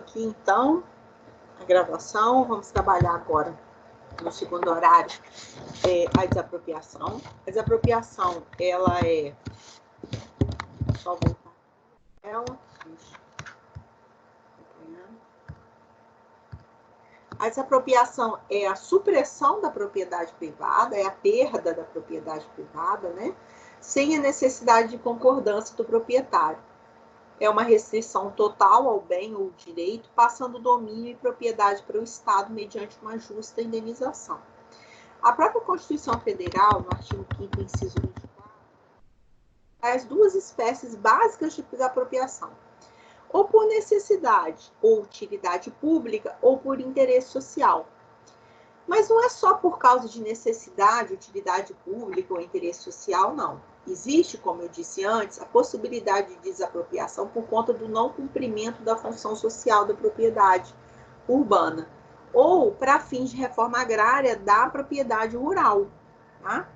aqui, então, a gravação. Vamos trabalhar agora, no segundo horário, a desapropriação. A desapropriação, ela é... Só voltar. A desapropriação é a supressão da propriedade privada, é a perda da propriedade privada, né? Sem a necessidade de concordância do proprietário. É uma restrição total ao bem ou direito, passando domínio e propriedade para o Estado mediante uma justa indenização. A própria Constituição Federal, no artigo 5º, inciso 24, traz duas espécies básicas de desapropriação. Ou por necessidade ou utilidade pública, ou por interesse social. Mas não é só por causa de necessidade, utilidade pública ou interesse social, não. Existe, como eu disse antes, a possibilidade de desapropriação por conta do não cumprimento da função social da propriedade urbana, ou para fins de reforma agrária da propriedade rural. Tá?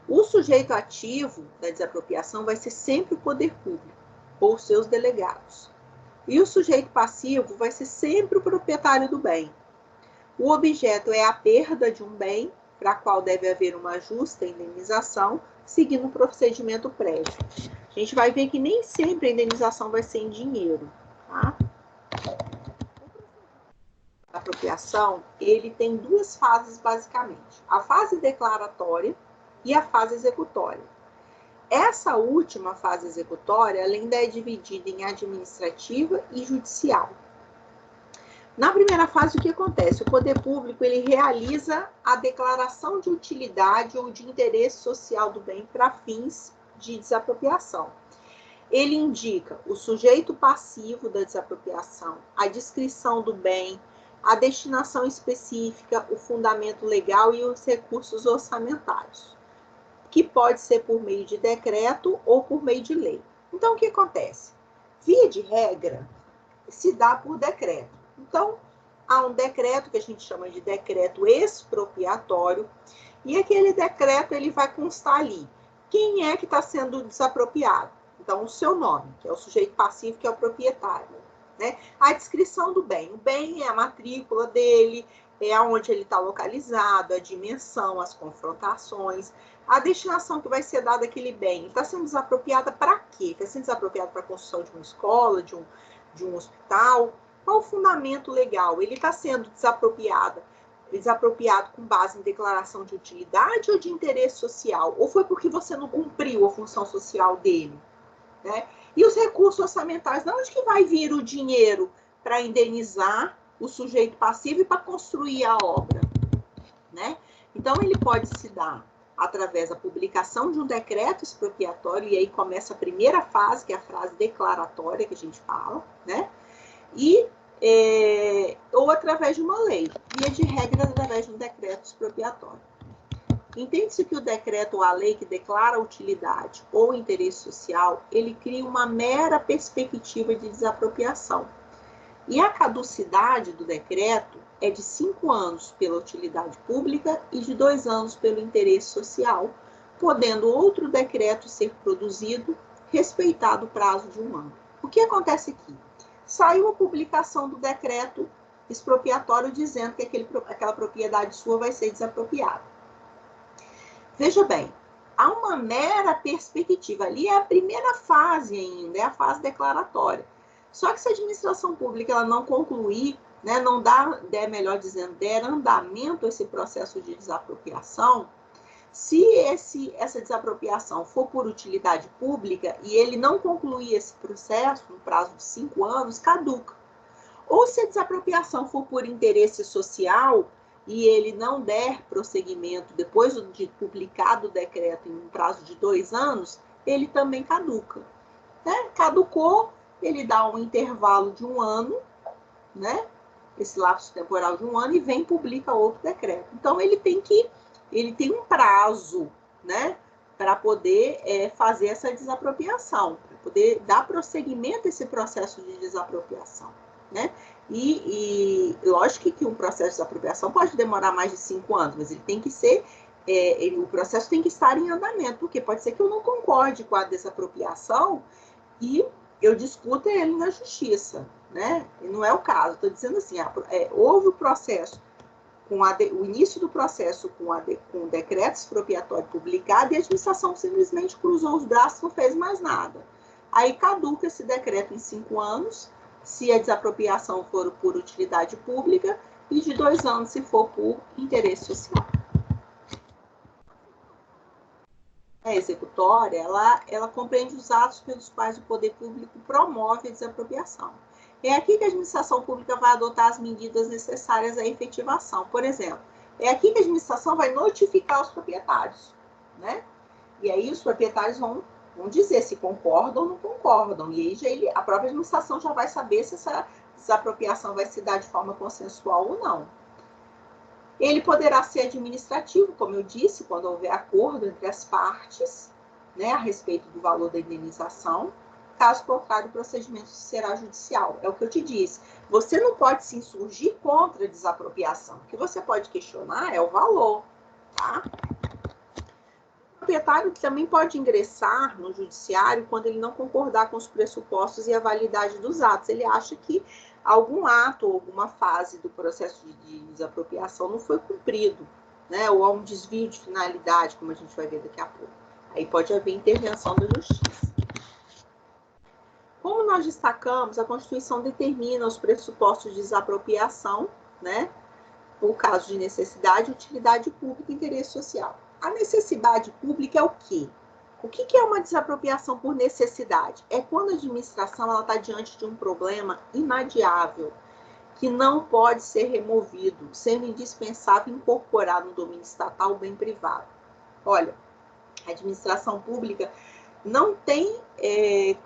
O sujeito ativo da desapropriação vai ser sempre o poder público, ou seus delegados. E o sujeito passivo vai ser sempre o proprietário do bem. O objeto é a perda de um bem, para a qual deve haver uma justa indenização, seguindo um procedimento prévio. A gente vai ver que nem sempre a indenização vai ser em dinheiro. Tá? A apropriação, ele tem duas fases, basicamente. A fase declaratória e a fase executória. Essa última fase executória, ela ainda é dividida em administrativa e judicial. Na primeira fase, o que acontece? O poder público, ele realiza a declaração de utilidade ou de interesse social do bem para fins de desapropriação. Ele indica o sujeito passivo da desapropriação, a descrição do bem, a destinação específica, o fundamento legal e os recursos orçamentários, que pode ser por meio de decreto ou por meio de lei. Então, o que acontece? Via de regra, se dá por decreto. Então, há um decreto que a gente chama de decreto expropriatório, e aquele decreto ele vai constar ali quem é que está sendo desapropriado. Então, o seu nome, que é o sujeito passivo, que é o proprietário. Né? A descrição do bem. O bem é a matrícula dele, é onde ele está localizado, a dimensão, as confrontações, a destinação que vai ser dada àquele bem. Ele está sendo desapropriada para quê? Está sendo desapropriado para a construção de uma escola, de um hospital. Qual o fundamento legal? Ele está sendo desapropriado com base em declaração de utilidade ou de interesse social? Ou foi porque você não cumpriu a função social dele? Né? E os recursos orçamentais, de onde que vai vir o dinheiro para indenizar o sujeito passivo e para construir a obra? Né? Então, ele pode se dar através da publicação de um decreto expropriatório, e aí começa a primeira fase, que é a fase declaratória que a gente fala, né? Ou através de uma lei, via de regra, através de um decreto expropriatório. Entende-se que o decreto ou a lei que declara a utilidade ou interesse social, ele cria uma mera perspectiva de desapropriação. E a caducidade do decreto é de 5 anos pela utilidade pública e de 2 anos pelo interesse social, podendo outro decreto ser produzido, respeitado o prazo de 1 ano. O que acontece aqui? Saiu a publicação do decreto expropriatório dizendo que aquela propriedade sua vai ser desapropriada. Veja bem, há uma mera perspectiva. Ali é a primeira fase ainda, é a fase declaratória. Só que se a administração pública ela não concluir, né, não der andamento a esse processo de desapropriação, se essa desapropriação for por utilidade pública e ele não concluir esse processo no prazo de 5 anos, caduca. Ou se a desapropriação for por interesse social e ele não der prosseguimento depois de publicado o decreto em um prazo de 2 anos, ele também caduca. Né? Caducou, ele dá um intervalo de 1 ano, né? Esse lapso temporal de 1 ano, e vem e publica outro decreto. Então, ele tem um prazo, né, para poder fazer essa desapropriação, para poder dar prosseguimento a esse processo de desapropriação, né? E lógico que um processo de desapropriação pode demorar mais de 5 anos, mas ele tem que ser, o processo tem que estar em andamento, porque pode ser que eu não concorde com a desapropriação e eu discuto ele na justiça, né? E não é o caso. Estou dizendo assim, houve o processo, o início do processo com o decreto expropriatório publicado e a administração simplesmente cruzou os braços e não fez mais nada. Aí caduca esse decreto em 5 anos, se a desapropriação for por utilidade pública, e de 2 anos se for por interesse social. A executória, ela compreende os atos pelos quais o poder público promove a desapropriação. É aqui que a administração pública vai adotar as medidas necessárias à efetivação. Por exemplo, é aqui que a administração vai notificar os proprietários, né? E aí os proprietários vão dizer se concordam ou não concordam. E aí a própria administração já vai saber se essa desapropriação vai se dar de forma consensual ou não. Ele poderá ser administrativo, como eu disse, quando houver acordo entre as partes, né, a respeito do valor da indenização. Caso contrário, o procedimento será judicial. É o que eu te disse. Você não pode se insurgir contra a desapropriação. O que você pode questionar é o valor, tá? O proprietário também pode ingressar no judiciário quando ele não concordar com os pressupostos e a validade dos atos. Ele acha que algum ato ou alguma fase do processo de desapropriação não foi cumprido, né? Ou há um desvio de finalidade, como a gente vai ver daqui a pouco. Aí pode haver intervenção da justiça. Como nós destacamos, a Constituição determina os pressupostos de desapropriação, né? No caso de necessidade, utilidade pública e interesse social. A necessidade pública é o quê? O que é uma desapropriação por necessidade? É quando a administração está diante de um problema inadiável, que não pode ser removido, sendo indispensável incorporar no domínio estatal o bem privado. Olha, a administração pública não tem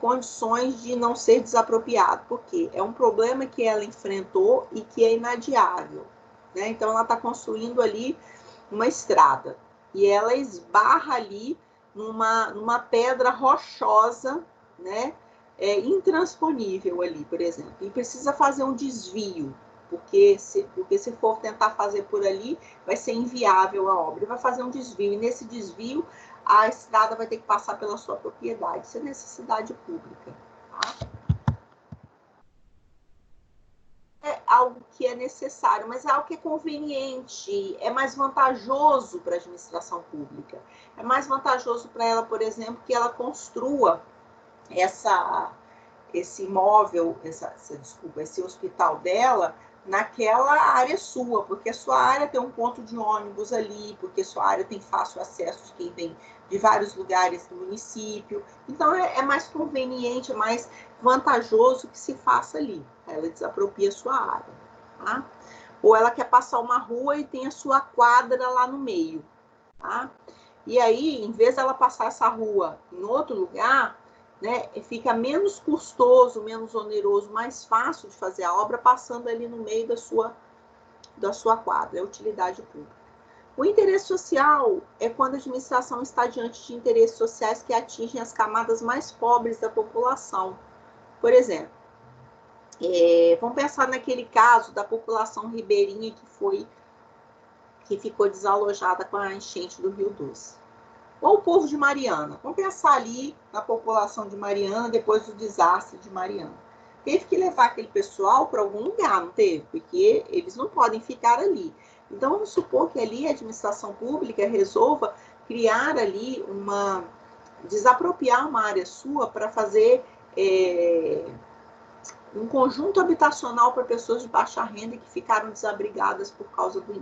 condições de não ser desapropriado, porque é um problema que ela enfrentou e que é inadiável, né? Então, ela está construindo ali uma estrada e ela esbarra ali numa pedra rochosa, né? Intransponível ali, por exemplo, e precisa fazer um desvio, porque se for tentar fazer por ali, vai ser inviável a obra, vai fazer um desvio, e nesse desvio a estrada vai ter que passar pela sua propriedade. Isso é necessidade pública. Tá? É algo que é necessário, mas é algo que é conveniente, é mais vantajoso para a administração pública. É mais vantajoso para ela, por exemplo, que ela construa esse imóvel, esse hospital dela, naquela área sua, porque a sua área tem um ponto de ônibus ali, porque a sua área tem fácil acesso de quem vem de vários lugares do município. Então, é mais conveniente, é mais vantajoso que se faça ali. Ela desapropria a sua área. Tá? Ou ela quer passar uma rua e tem a sua quadra lá no meio. Tá? E aí, em vez dela passar essa rua em outro lugar, né, fica menos custoso, menos oneroso, mais fácil de fazer a obra passando ali no meio da sua quadra, é utilidade pública. O interesse social é quando a administração está diante de interesses sociais que atingem as camadas mais pobres da população. Por exemplo, vamos pensar naquele caso da população ribeirinha que ficou desalojada com a enchente do Rio Doce. Ou o povo de Mariana. Vamos pensar ali na população de Mariana depois do desastre de Mariana. Teve que levar aquele pessoal para algum lugar, não teve? Porque eles não podem ficar ali. Então, vamos supor que ali a administração pública resolva criar ali desapropriar uma área sua para fazer um conjunto habitacional para pessoas de baixa renda que ficaram desabrigadas por causa do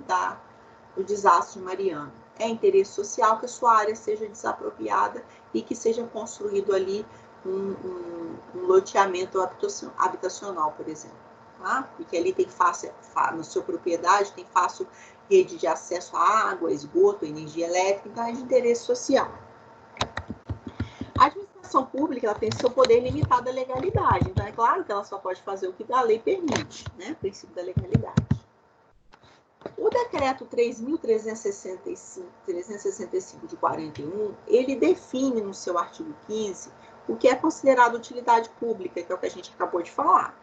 desastre de Mariana. É interesse social que a sua área seja desapropriada e que seja construído ali um loteamento habitacional, por exemplo. Tá? Porque ali tem fácil, na sua propriedade, tem fácil rede de acesso à água, esgoto, energia elétrica, então é de interesse social. A administração pública ela tem seu poder limitado à legalidade, então é claro que ela só pode fazer o que a lei permite, né? O princípio da legalidade. O decreto 3.365 de 41, ele define no seu artigo 15 o que é considerado utilidade pública, que é o que a gente acabou de falar.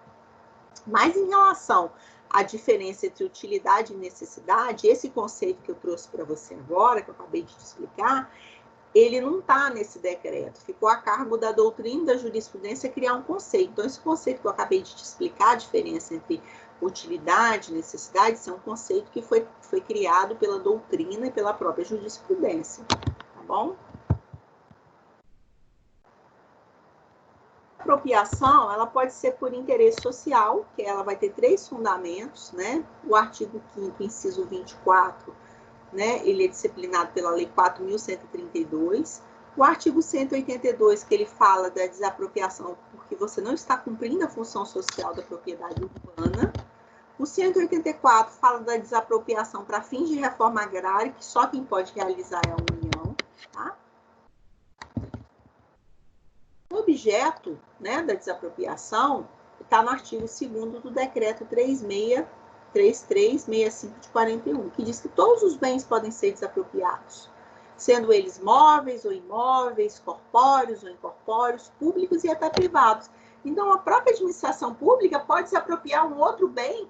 Mas em relação à diferença entre utilidade e necessidade, esse conceito que eu trouxe para você agora, que eu acabei de te explicar, ele não está nesse decreto. Ficou a cargo da doutrina da jurisprudência criar um conceito. Então, esse conceito que eu acabei de te explicar, a diferença entre utilidade e necessidade, isso é um conceito que foi criado pela doutrina e pela própria jurisprudência. Tá bom? A apropriação, ela pode ser por interesse social, que ela vai ter 3 fundamentos, né? O artigo 5º, inciso 24, né? Ele é disciplinado pela Lei 4.132. O artigo 182, que ele fala da desapropriação porque você não está cumprindo a função social da propriedade urbana. O 184 fala da desapropriação para fins de reforma agrária, que só quem pode realizar é a União, tá? O objeto, né, da desapropriação está no artigo 2º do decreto 3365 de 41, que diz que todos os bens podem ser desapropriados, sendo eles móveis ou imóveis, corpóreos ou incorpóreos, públicos e até privados. Então, a própria administração pública pode se apropriar um outro bem,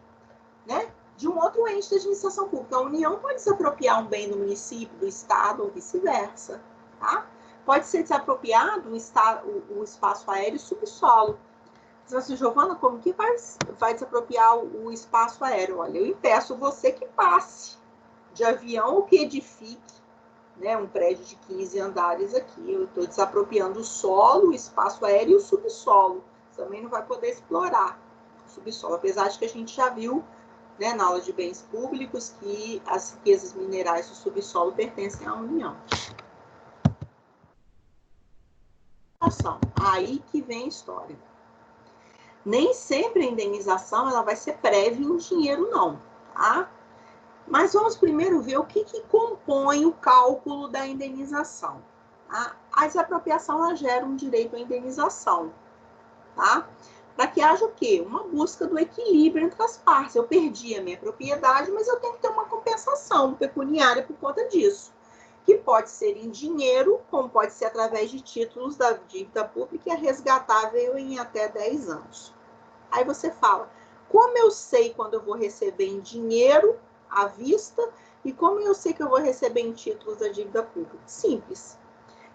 né, de um outro ente da administração pública. A União pode se apropriar um bem do município, do Estado ou vice-versa, tá? Pode ser desapropriado o espaço aéreo e subsolo. Você vai dizer, Giovana, como que vai desapropriar o espaço aéreo? Olha, eu impeço você que passe de avião ou que edifique, né, um prédio de 15 andares aqui. Eu estou desapropriando o solo, o espaço aéreo e o subsolo. Você também não vai poder explorar o subsolo, apesar de que a gente já viu, né, na aula de bens públicos que as riquezas minerais do subsolo pertencem à União. Aí que vem a história. Nem sempre a indenização ela vai ser prévia em dinheiro, não, tá? Mas vamos primeiro ver o que compõe o cálculo da indenização. Tá? A desapropriação ela gera um direito à indenização, tá? Para que haja o quê? Uma busca do equilíbrio entre as partes. Eu perdi a minha propriedade, mas eu tenho que ter uma compensação pecuniária por conta disso, que pode ser em dinheiro, como pode ser através de títulos da dívida pública, que é resgatável em até 10 anos. Aí você fala, como eu sei quando eu vou receber em dinheiro à vista e como eu sei que eu vou receber em títulos da dívida pública? Simples.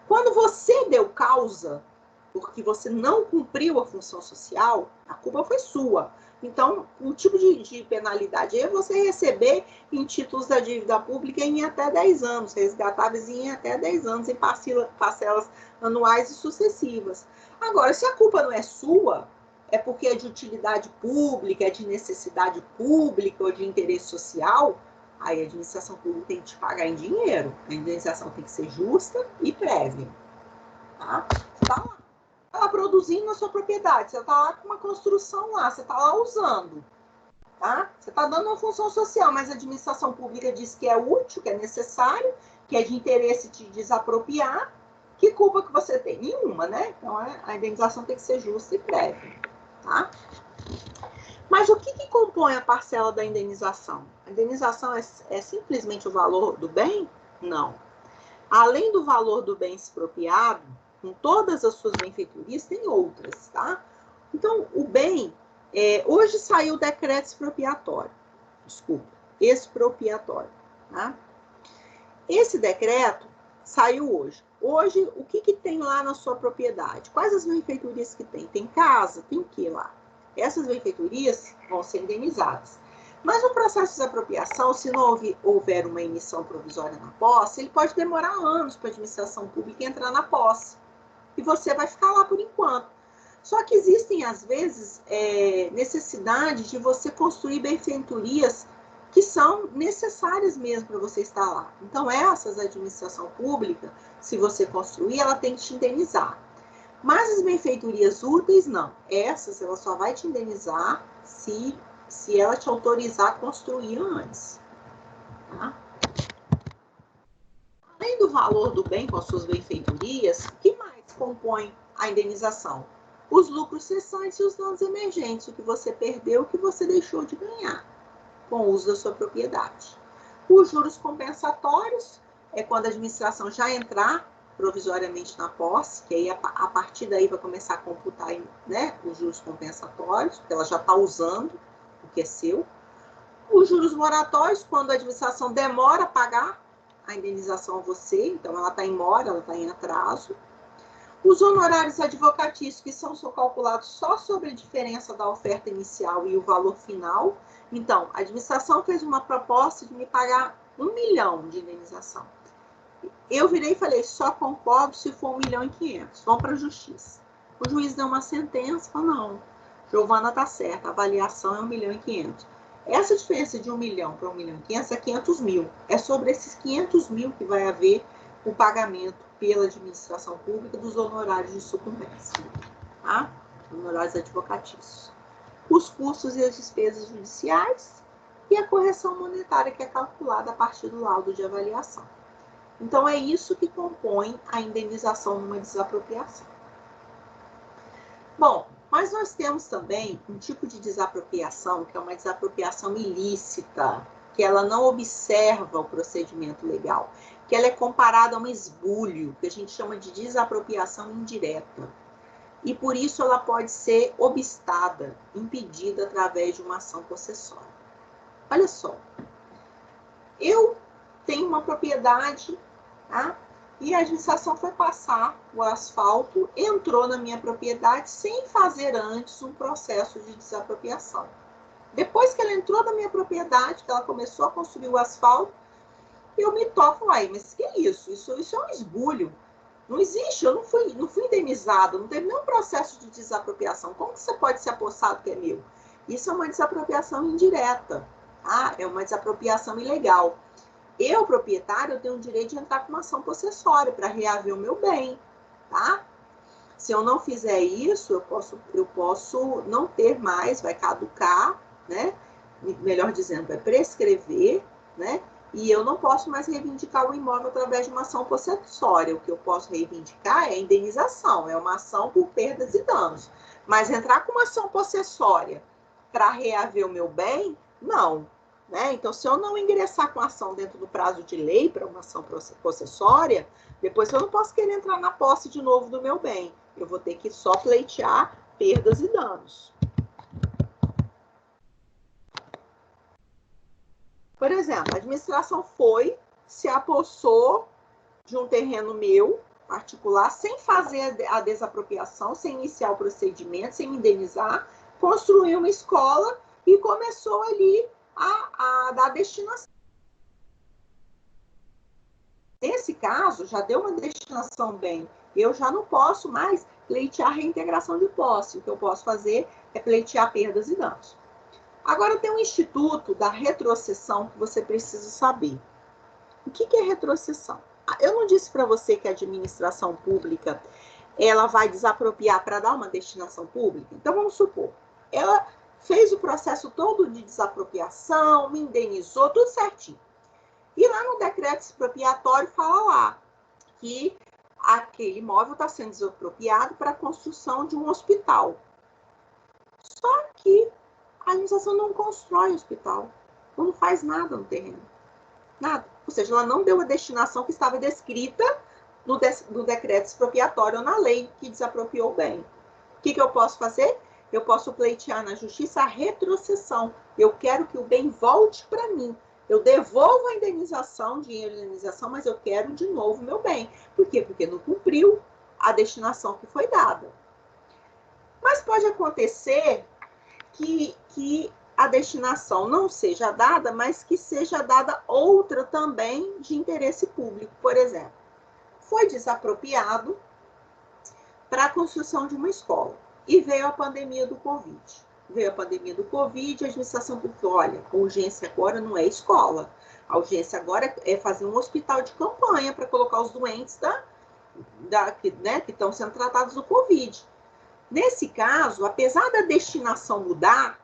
Quando você deu causa, porque você não cumpriu a função social, a culpa foi sua. Então, o tipo de penalidade é você receber em títulos da dívida pública em até 10 anos, resgatáveis em até 10 anos, em parcelas anuais e sucessivas. Agora, se a culpa não é sua, é porque é de utilidade pública, é de necessidade pública ou de interesse social, aí a administração pública tem que te pagar em dinheiro. A indenização tem que ser justa e prévia. Tá? Tá lá produzindo a sua propriedade, você está lá com uma construção lá, você está lá usando, tá? Você está dando uma função social, mas a administração pública diz que é útil, que é necessário, que é de interesse te desapropriar. Que culpa que você tem? Nenhuma, né? Então, a indenização tem que ser justa e prévia, tá? Mas o que compõe a parcela da indenização? A indenização é simplesmente o valor do bem? Não. Além do valor do bem expropriado, com todas as suas benfeitorias, tem outras, tá? Então, o bem, hoje saiu o decreto expropriatório, tá? Esse decreto saiu hoje. Hoje, o que tem lá na sua propriedade? Quais as benfeitorias que tem? Tem casa? Tem o que lá? Essas benfeitorias vão ser indenizadas. Mas no processo de desapropriação, se não houver uma emissão provisória na posse, ele pode demorar anos para a administração pública entrar na posse. E você vai ficar lá por enquanto. Só que existem, às vezes, necessidade de você construir benfeitorias que são necessárias mesmo para você estar lá. Então, essas, a administração pública, se você construir, ela tem que te indenizar. Mas as benfeitorias úteis, não. Essas, ela só vai te indenizar se ela te autorizar a construir antes. Tá? Além do valor do bem com as suas benfeitorias, o que mais compõe a indenização? Os lucros cessantes e os danos emergentes, o que você perdeu, o que você deixou de ganhar com o uso da sua propriedade. Os juros compensatórios é quando a administração já entrar provisoriamente na posse, que aí a partir daí vai começar a computar, né, os juros compensatórios, porque ela já está usando o que é seu. Os juros moratórios, quando a administração demora a pagar a indenização a você, então ela está em mora, ela está em atraso. Os honorários advocatícios, que são calculados só sobre a diferença da oferta inicial e o valor final. Então, a administração fez uma proposta de me pagar 1 milhão de indenização. Eu virei e falei, só concordo se for 1.500.000. Vamos para a justiça. O juiz deu uma sentença, falou, não, Giovana está certa, a avaliação é 1.500.000. Essa diferença de 1 milhão para 1.500.000 é 500 mil. É sobre esses 500 mil que vai haver o pagamento pela administração pública dos honorários de sucumbência, tá? Honorários advocatícios. Os custos e as despesas judiciais e a correção monetária que é calculada a partir do laudo de avaliação. Então, é isso que compõe a indenização numa desapropriação. Bom, mas nós temos também um tipo de desapropriação, que é uma desapropriação ilícita, que ela não observa o procedimento legal, que ela é comparada a um esbulho, que a gente chama de desapropriação indireta. E por isso ela pode ser obstada, impedida através de uma ação possessória. Olha só, eu tenho uma propriedade, tá? E a administração foi passar o asfalto, entrou na minha propriedade sem fazer antes um processo de desapropriação. Depois que ela entrou na minha propriedade, que ela começou a construir o asfalto, eu me toco, mas que é isso? Isso é um esbulho. Não existe, eu não fui indenizado, não teve nenhum processo de desapropriação. Como que você pode se apossar do que é meu? Isso é uma desapropriação indireta, tá? É uma desapropriação ilegal. Eu, proprietário, eu tenho o direito de entrar com uma ação possessória para reaver o meu bem, tá? Se eu não fizer isso, eu posso não ter mais, vai caducar, né? Melhor dizendo, vai prescrever, né? E eu não posso mais reivindicar o imóvel através de uma ação possessória. O que eu posso reivindicar é a indenização, é uma ação por perdas e danos. Mas entrar com uma ação possessória para reaver o meu bem, não. Né? Então, se eu não ingressar com a ação dentro do prazo de lei para uma ação possessória, depois eu não posso querer entrar na posse de novo do meu bem. Eu vou ter que só pleitear perdas e danos. Por exemplo, a administração se apossou de um terreno meu, particular, sem fazer a desapropriação, sem iniciar o procedimento, sem me indenizar, construiu uma escola e começou ali a dar destinação. Nesse caso, já deu uma destinação bem. Eu já não posso mais pleitear reintegração de posse. O que eu posso fazer é pleitear perdas e danos. Agora tem um instituto da retrocessão que você precisa saber. O que é retrocessão? Eu não disse para você que a administração pública ela vai desapropriar para dar uma destinação pública? Então, vamos supor, ela fez o processo todo de desapropriação, me indenizou, tudo certinho. E lá no decreto expropriatório fala lá que aquele imóvel está sendo desapropriado para a construção de um hospital. Só que a administração não constrói hospital, não faz nada no terreno. Nada. Ou seja, ela não deu a destinação que estava descrita no decreto expropriatório ou na lei que desapropriou o bem. O que eu posso fazer? Eu posso pleitear na justiça a retrocessão. Eu quero que o bem volte para mim. Eu devolvo a indenização, dinheiro de indenização, mas eu quero de novo o meu bem. Por quê? Porque não cumpriu a destinação que foi dada. Mas pode acontecer que a destinação não seja dada, mas que seja dada outra também de interesse público. Por exemplo, foi desapropriado para a construção de uma escola e veio a pandemia do Covid. Veio a pandemia do Covid, a administração pública, olha, a urgência agora não é escola, a urgência agora é fazer um hospital de campanha para colocar os doentes que estão sendo tratados do Covid. Nesse caso, apesar da destinação mudar,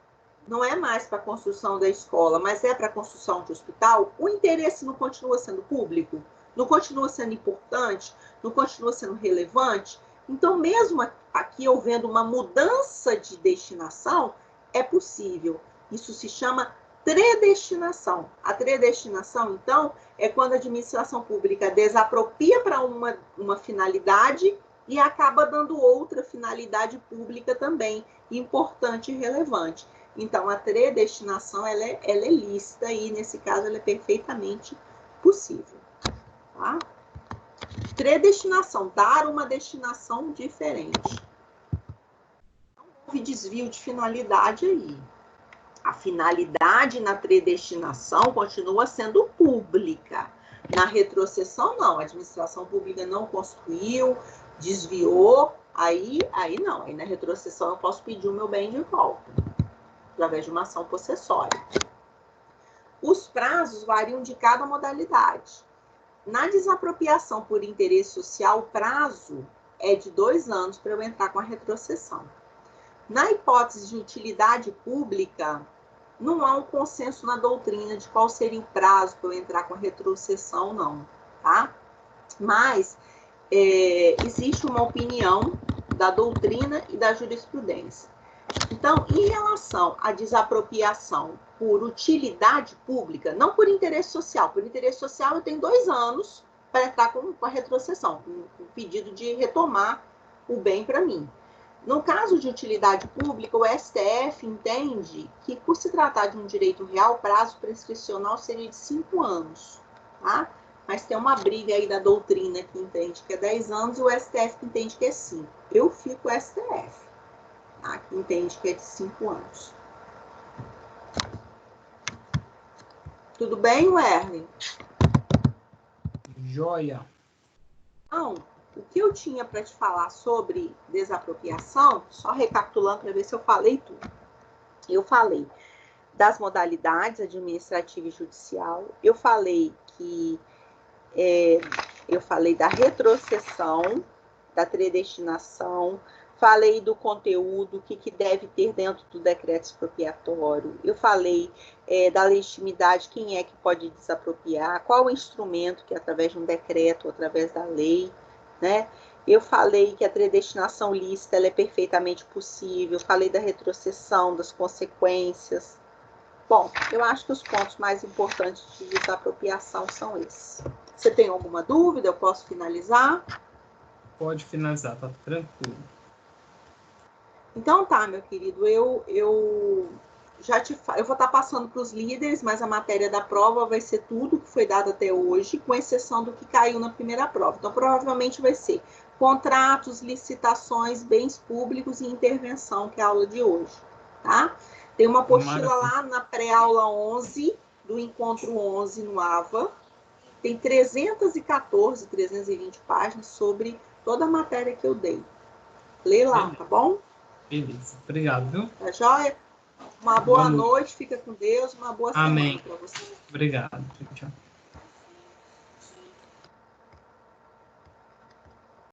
não é mais para a construção da escola, mas é para a construção de hospital, o interesse não continua sendo público, não continua sendo importante, não continua sendo relevante. Então, mesmo aqui havendo uma mudança de destinação, é possível. Isso se chama tredestinação. A tredestinação, então, é quando a administração pública desapropria para uma finalidade e acaba dando outra finalidade pública também, importante e relevante. Então, a tredestinação ela é lícita e, nesse caso, ela é perfeitamente possível. tá? Predestinação, dar uma destinação diferente. Não houve desvio de finalidade aí. A finalidade na predestinação continua sendo pública. Na retrocessão, não. A administração pública não construiu, desviou, aí não. Aí na retrocessão eu posso pedir o meu bem de volta, através de uma ação possessória. Os prazos variam de cada modalidade. Na desapropriação por interesse social, o prazo é de 2 anos para eu entrar com a retrocessão. Na hipótese de utilidade pública, não há um consenso na doutrina de qual seria o prazo para eu entrar com a retrocessão, não, tá? Mas existe uma opinião da doutrina e da jurisprudência. Então, em relação à desapropriação por utilidade pública, não por interesse social. Por interesse social, eu tenho 2 anos para entrar com a retrocessão, com o pedido de retomar o bem para mim. No caso de utilidade pública, o STF entende que, por se tratar de um direito real, o prazo prescricional seria de 5 anos, tá? Mas tem uma briga aí da doutrina que entende que é 10 anos e o STF que entende que é 5. Eu fico STF, tá? Que entende que é de 5 anos. Tudo bem, Werner? Joia. Então, o que eu tinha para te falar sobre desapropriação, só recapitulando para ver se eu falei tudo. Eu falei das modalidades administrativa e judicial, eu falei da retrocessão, da predestinação, falei do conteúdo, o que deve ter dentro do decreto expropriatório, eu falei da legitimidade, quem é que pode desapropriar, qual o instrumento que é através de um decreto ou através da lei, né? Eu falei que a predestinação lícita ela é perfeitamente possível, falei da retrocessão, das consequências. Bom, eu acho que os pontos mais importantes de desapropriação são esses. Você tem alguma dúvida? Eu posso finalizar? Pode finalizar, tá tranquilo. Então tá, meu querido, eu vou estar passando para os líderes, mas a matéria da prova vai ser tudo que foi dado até hoje, com exceção do que caiu na primeira prova. Então, provavelmente vai ser contratos, licitações, bens públicos e intervenção, que é a aula de hoje, tá? Tem uma apostila lá na pré-aula 11, do encontro 11 no AVA. Tem 314, 320 páginas sobre toda a matéria que eu dei. Lê lá, tá bom? Beleza, obrigado, viu? Tá joia? Uma boa noite, fica com Deus, uma boa semana para você. Obrigado, tchau.